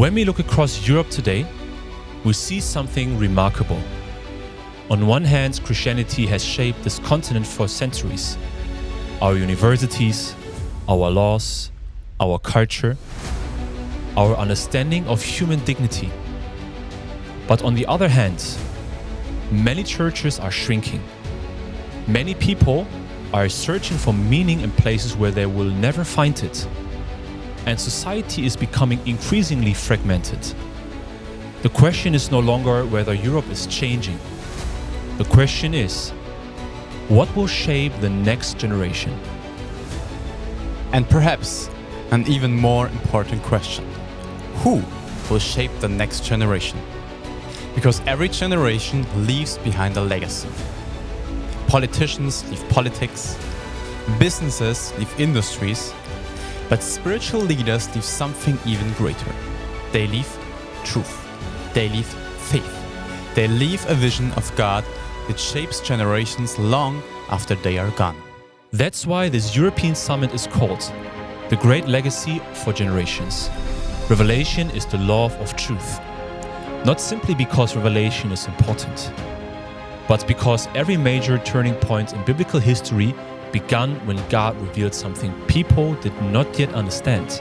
When we look across Europe today, we see something remarkable. On one hand, Christianity has shaped this continent for centuries. Our universities, our laws, our culture, our understanding of human dignity. But on the other hand, many churches are shrinking. Many people are searching for meaning in places where they will never find it. And society is becoming increasingly fragmented. The question is no longer whether Europe is changing. The question is, what will shape the next generation? And perhaps an even more important question, who will shape the next generation? Because every generation leaves behind a legacy. Politicians leave politics, businesses leave industries, but spiritual leaders leave something even greater. They leave truth. They leave faith. They leave a vision of God that shapes generations long after they are gone. That's why this European Summit is called The Great Legacy for Generations. Revelation is the law of truth. Not simply because revelation is important, but because every major turning point in biblical history began when God revealed something people did not yet understand.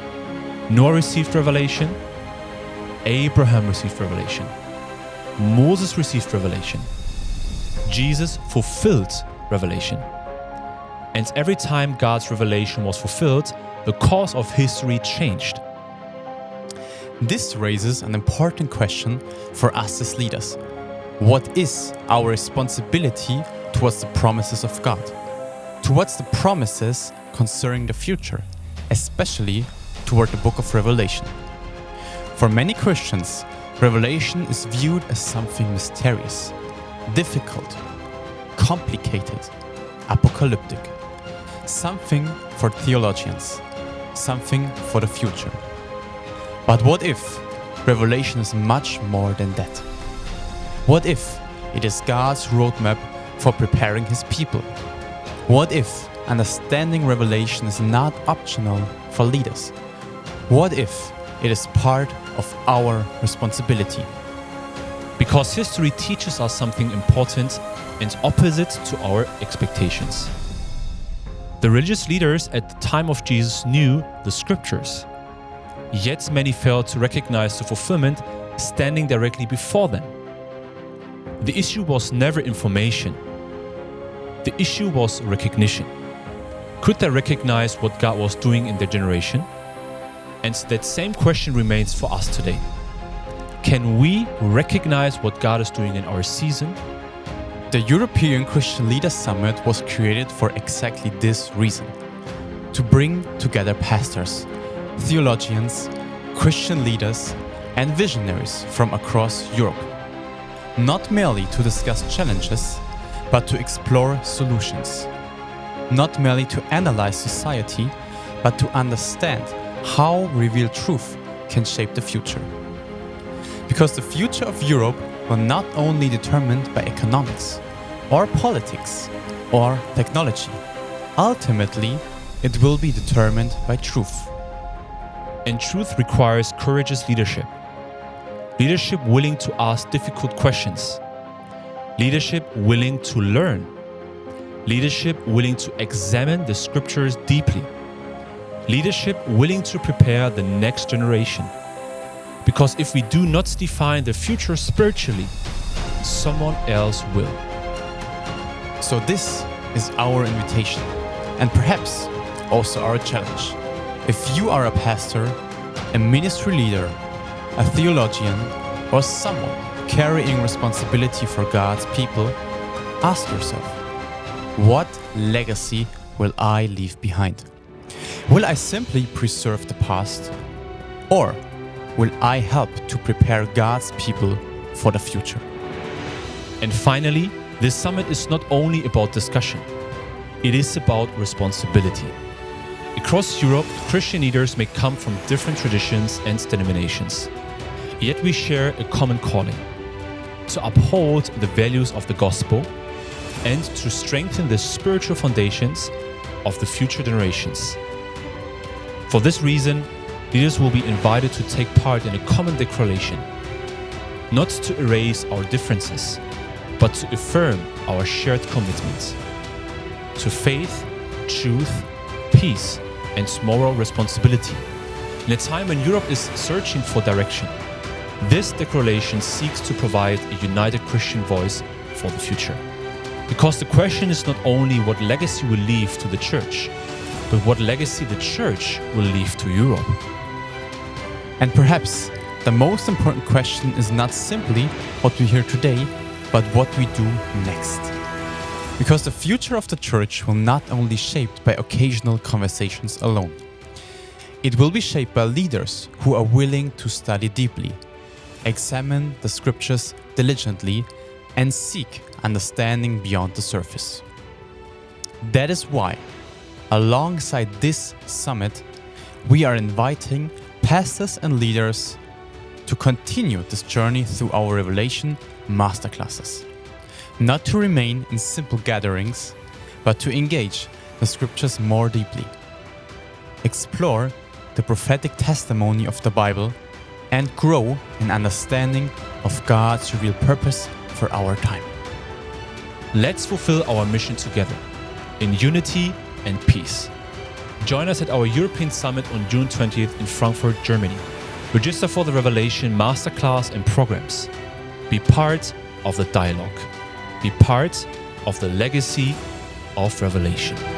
Noah received revelation, Abraham received revelation, Moses received revelation, Jesus fulfilled revelation. And every time God's revelation was fulfilled, the course of history changed. This raises an important question for us as leaders. What is our responsibility towards the promises of God? Towards the promises concerning the future, especially toward the book of Revelation. For many Christians, Revelation is viewed as something mysterious, difficult, complicated, apocalyptic, something for theologians, something for the future. But what if Revelation is much more than that? What if it is God's roadmap for preparing His people? What if understanding Revelation is not optional for leaders? What if it is part of our responsibility? Because history teaches us something important and opposite to our expectations. The religious leaders at the time of Jesus knew the scriptures, yet many failed to recognize the fulfillment standing directly before them. The issue was never information. The issue was recognition. Could they recognize what God was doing in their generation? And that same question remains for us today. Can we recognize what God is doing in our season? The European Christian Leaders Summit was created for exactly this reason: to bring together pastors, theologians, Christian leaders, and visionaries from across Europe, not merely to discuss challenges, but to explore solutions, not merely to analyze society, but to understand how revealed truth can shape the future. Because the future of Europe will not only be determined by economics, or politics, or technology. Ultimately, it will be determined by truth. And truth requires courageous leadership. Leadership willing to ask difficult questions. Leadership willing to learn. Leadership willing to examine the scriptures deeply. Leadership willing to prepare the next generation. Because if we do not define the future spiritually, someone else will. So this is our invitation, and perhaps also our challenge. If you are a pastor, a ministry leader, a theologian, or someone carrying responsibility for God's people, ask yourself, what legacy will I leave behind? Will I simply preserve the past? Or will I help to prepare God's people for the future? And finally, this summit is not only about discussion, it is about responsibility. Across Europe, Christian leaders may come from different traditions and denominations, yet we share a common calling: to uphold the values of the gospel and to strengthen the spiritual foundations of the future generations. For this reason, leaders will be invited to take part in a common declaration, not to erase our differences, but to affirm our shared commitment to faith, truth, peace, and moral responsibility. In a time when Europe is searching for direction, this declaration seeks to provide a united Christian voice for the future. Because the question is not only what legacy we leave to the Church, but what legacy the Church will leave to Europe. And perhaps the most important question is not simply what we hear today, but what we do next. Because the future of the Church will not only be shaped by occasional conversations alone. It will be shaped by leaders who are willing to study deeply, examine the scriptures diligently, and seek understanding beyond the surface. That is why, alongside this summit, we are inviting pastors and leaders to continue this journey through our Revelation masterclasses. Not to remain in simple gatherings, but to engage the scriptures more deeply. Explore the prophetic testimony of the Bible and grow in understanding of God's revealed purpose for our time. Let's fulfill our mission together in unity and peace. Join us at our European Summit on June 20th in Frankfurt, Germany. Register for the Revelation Masterclass and programs. Be part of the dialogue. Be part of the legacy of Revelation.